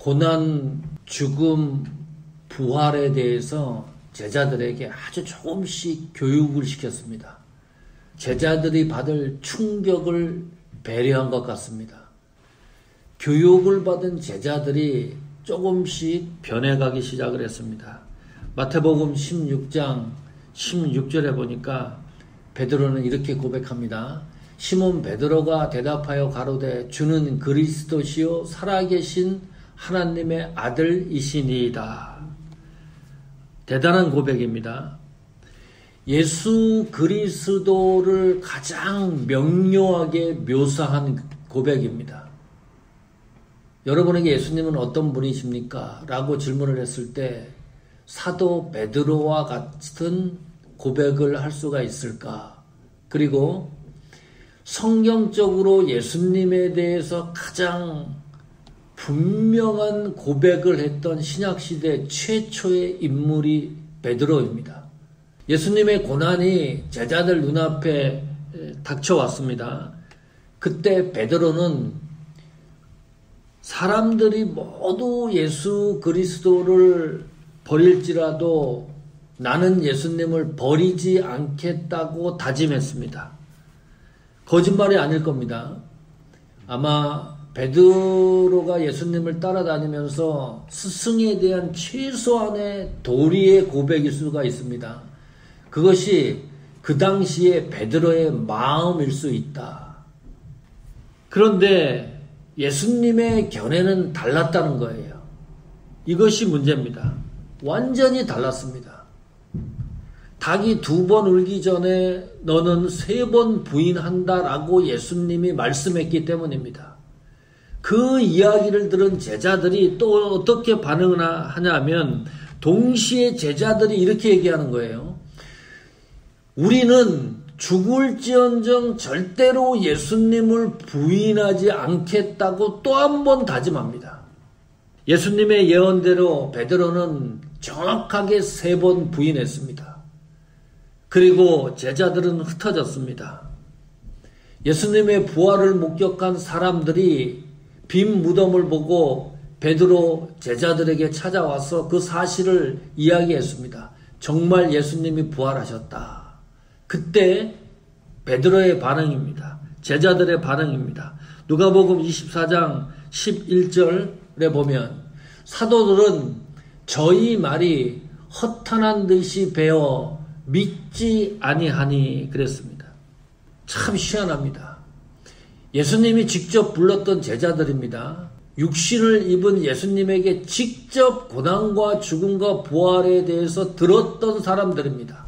고난, 죽음, 부활에 대해서 제자들에게 아주 조금씩 교육을 시켰습니다. 제자들이 받을 충격을 배려한 것 같습니다. 교육을 받은 제자들이 조금씩 변해가기 시작을 했습니다. 마태복음 16장 16절에 보니까 베드로는 이렇게 고백합니다. 시몬 베드로가 대답하여 가로되 주는 그리스도시요 살아계신 하나님의 아들이시니이다. 대단한 고백입니다. 예수 그리스도를 가장 명료하게 묘사한 고백입니다. 여러분에게 예수님은 어떤 분이십니까? 라고 질문을 했을 때 사도 베드로와 같은 고백을 할 수가 있을까? 그리고 성경적으로 예수님에 대해서 가장 분명한 고백을 했던 신약시대 최초의 인물이 베드로입니다. 예수님의 고난이 제자들 눈앞에 닥쳐왔습니다. 그때 베드로는 사람들이 모두 예수 그리스도를 버릴지라도 나는 예수님을 버리지 않겠다고 다짐했습니다. 거짓말이 아닐 겁니다. 아마 베드로가 예수님을 따라다니면서 스승에 대한 최소한의 도리의 고백일 수가 있습니다. 그것이 그 당시에 베드로의 마음일 수 있다. 그런데 예수님의 견해는 달랐다는 거예요. 이것이 문제입니다. 완전히 달랐습니다. 닭이 2번 울기 전에 너는 3번 부인한다라고 예수님이 말씀했기 때문입니다. 그 이야기를 들은 제자들이 또 어떻게 반응을 하냐면 동시에 제자들이 이렇게 얘기하는 거예요. 우리는 죽을지언정 절대로 예수님을 부인하지 않겠다고 또 한 번 다짐합니다. 예수님의 예언대로 베드로는 정확하게 3번 부인했습니다. 그리고 제자들은 흩어졌습니다. 예수님의 부활을 목격한 사람들이 빈 무덤을 보고 베드로 제자들에게 찾아와서 그 사실을 이야기했습니다. 정말 예수님이 부활하셨다. 그때 베드로의 반응입니다. 제자들의 반응입니다. 누가복음 24장 11절에 보면 사도들은 저희 말이 허탄한 듯이 배어 믿지 아니하니 그랬습니다. 참 희한합니다. 예수님이 직접 불렀던 제자들입니다. 육신을 입은 예수님에게 직접 고난과 죽음과 부활에 대해서 들었던 사람들입니다.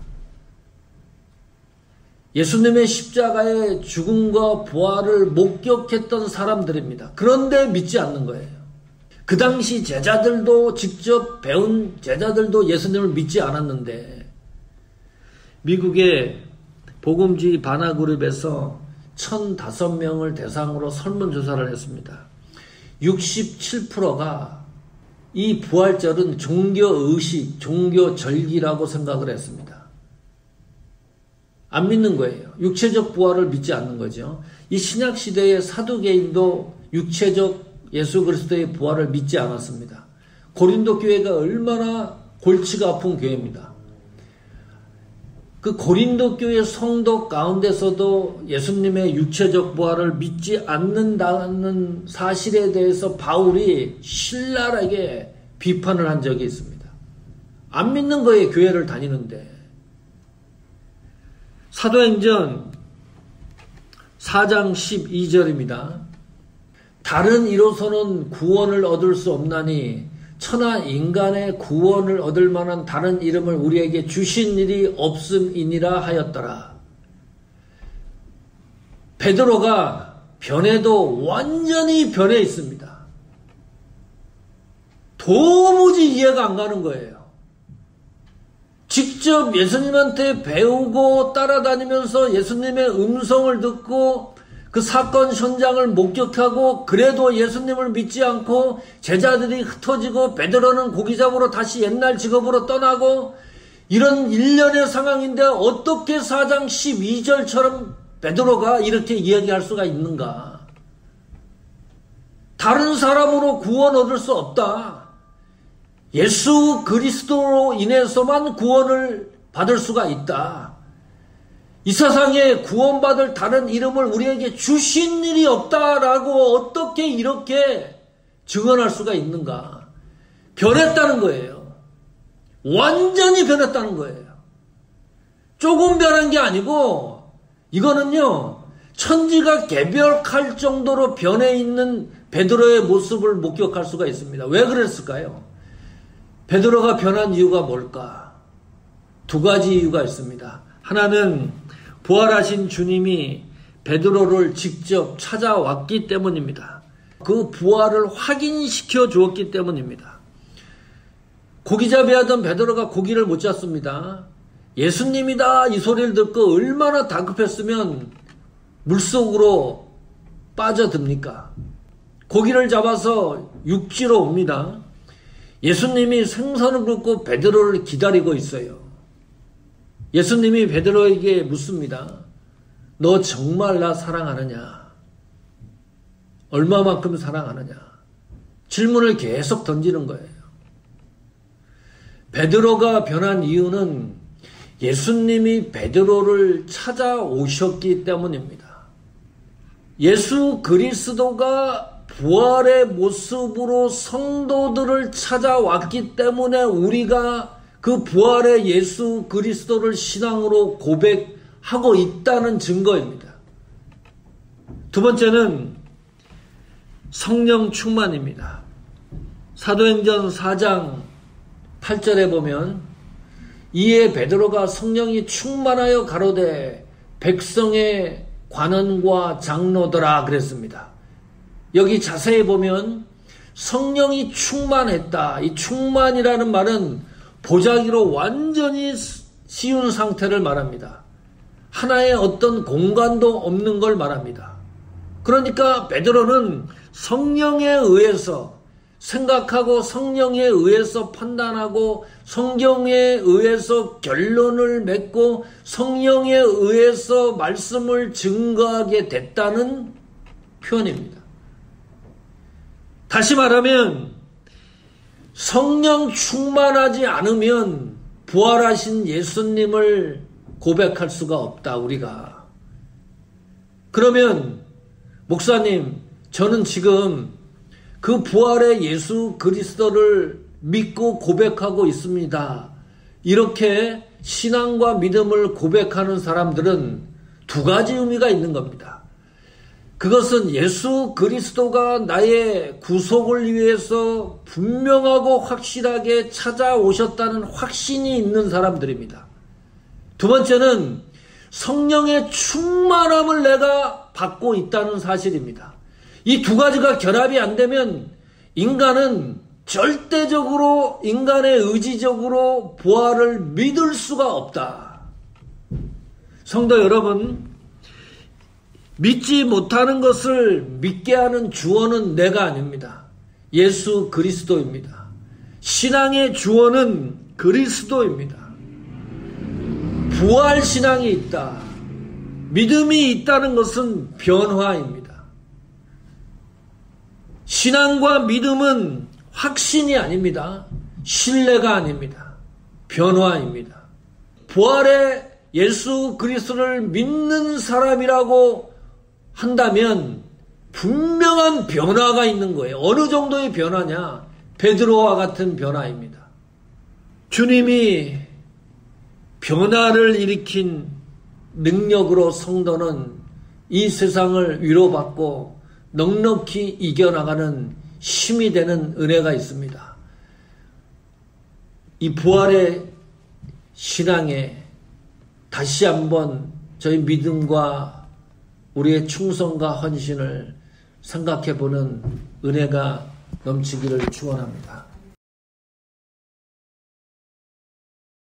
예수님의 십자가의 죽음과 부활을 목격했던 사람들입니다. 그런데 믿지 않는 거예요. 그 당시 제자들도 직접 배운 제자들도 예수님을 믿지 않았는데 미국의 복음주의 바나그룹에서 1,005명을 대상으로 설문조사를 했습니다. 67%가 이 부활절은 종교의식, 종교절기라고 생각을 했습니다. 안 믿는 거예요. 육체적 부활을 믿지 않는 거죠. 이 신약시대의 사두개인도 육체적 예수 그리스도의 부활을 믿지 않았습니다. 고린도 교회가 얼마나 골치가 아픈 교회입니다. 그 고린도 교회 성도 가운데서도 예수님의 육체적 부활을 믿지 않는다는 사실에 대해서 바울이 신랄하게 비판을 한 적이 있습니다. 안 믿는 거예요. 교회를 다니는데. 사도행전 4장 12절입니다. 다른 이로서는 구원을 얻을 수 없나니 천하 인간의 구원을 얻을 만한 다른 이름을 우리에게 주신 일이 없음이니라 하였더라. 베드로가 변해도 완전히 변해 있습니다. 도무지 이해가 안 가는 거예요. 직접 예수님한테 배우고 따라다니면서 예수님의 음성을 듣고 그 사건 현장을 목격하고 그래도 예수님을 믿지 않고 제자들이 흩어지고 베드로는 고기 잡으러 다시 옛날 직업으로 떠나고 이런 일련의 상황인데 어떻게 4장 12절처럼 베드로가 이렇게 이야기할 수가 있는가? 다른 사람으로 구원 얻을 수 없다. 예수 그리스도로 인해서만 구원을 받을 수가 있다. 이 세상에 구원받을 다른 이름을 우리에게 주신 일이 없다라고 어떻게 이렇게 증언할 수가 있는가? 변했다는 거예요. 완전히 변했다는 거예요. 조금 변한 게 아니고 이거는요, 천지가 개벽할 정도로 변해 있는 베드로의 모습을 목격할 수가 있습니다. 왜 그랬을까요? 베드로가 변한 이유가 뭘까? 두 가지 이유가 있습니다. 하나는 부활하신 주님이 베드로를 직접 찾아왔기 때문입니다. 그 부활을 확인시켜 주었기 때문입니다. 고기잡이하던 베드로가 고기를 못 잡습니다. 예수님이다 이 소리를 듣고 얼마나 다급했으면 물속으로 빠져듭니까? 고기를 잡아서 육지로 옵니다. 예수님이 생선을 굽고 베드로를 기다리고 있어요. 예수님이 베드로에게 묻습니다. 너 정말 나 사랑하느냐? 얼마만큼 사랑하느냐? 질문을 계속 던지는 거예요. 베드로가 변한 이유는 예수님이 베드로를 찾아오셨기 때문입니다. 예수 그리스도가 부활의 모습으로 성도들을 찾아왔기 때문에 우리가 그 부활의 예수 그리스도를 신앙으로 고백하고 있다는 증거입니다. 두 번째는 성령 충만입니다. 사도행전 4장 8절에 보면 이에 베드로가 성령이 충만하여 가로되 백성의 관원과 장로들아 그랬습니다. 여기 자세히 보면 성령이 충만했다. 이 충만이라는 말은 보자기로 완전히 씌운 상태를 말합니다. 하나의 어떤 공간도 없는 걸 말합니다. 그러니까 베드로는 성령에 의해서 생각하고 성령에 의해서 판단하고 성경에 의해서 결론을 맺고 성령에 의해서 말씀을 증거하게 됐다는 표현입니다. 다시 말하면 성령 충만하지 않으면 부활하신 예수님을 고백할 수가 없다, 우리가. 그러면 목사님, 저는 지금 그 부활의 예수 그리스도를 믿고 고백하고 있습니다. 이렇게 신앙과 믿음을 고백하는 사람들은 두 가지 의미가 있는 겁니다. 그것은 예수 그리스도가 나의 구속을 위해서 분명하고 확실하게 찾아오셨다는 확신이 있는 사람들입니다. 두 번째는 성령의 충만함을 내가 받고 있다는 사실입니다. 이 두 가지가 결합이 안 되면 인간은 절대적으로 인간의 의지적으로 부활을 믿을 수가 없다. 성도 여러분, 믿지 못하는 것을 믿게 하는 주어는 내가 아닙니다. 예수 그리스도입니다. 신앙의 주어는 그리스도입니다. 부활 신앙이 있다. 믿음이 있다는 것은 변화입니다. 신앙과 믿음은 확신이 아닙니다. 신뢰가 아닙니다. 변화입니다. 부활의 예수 그리스도를 믿는 사람이라고 한다면 분명한 변화가 있는 거예요. 어느 정도의 변화냐? 베드로와 같은 변화입니다. 주님이 변화를 일으킨 능력으로 성도는 이 세상을 위로받고 넉넉히 이겨나가는 힘이 되는 은혜가 있습니다. 이 부활의 신앙에 다시 한번 저희 믿음과 우리의 충성과 헌신을 생각해보는 은혜가 넘치기를 축원합니다.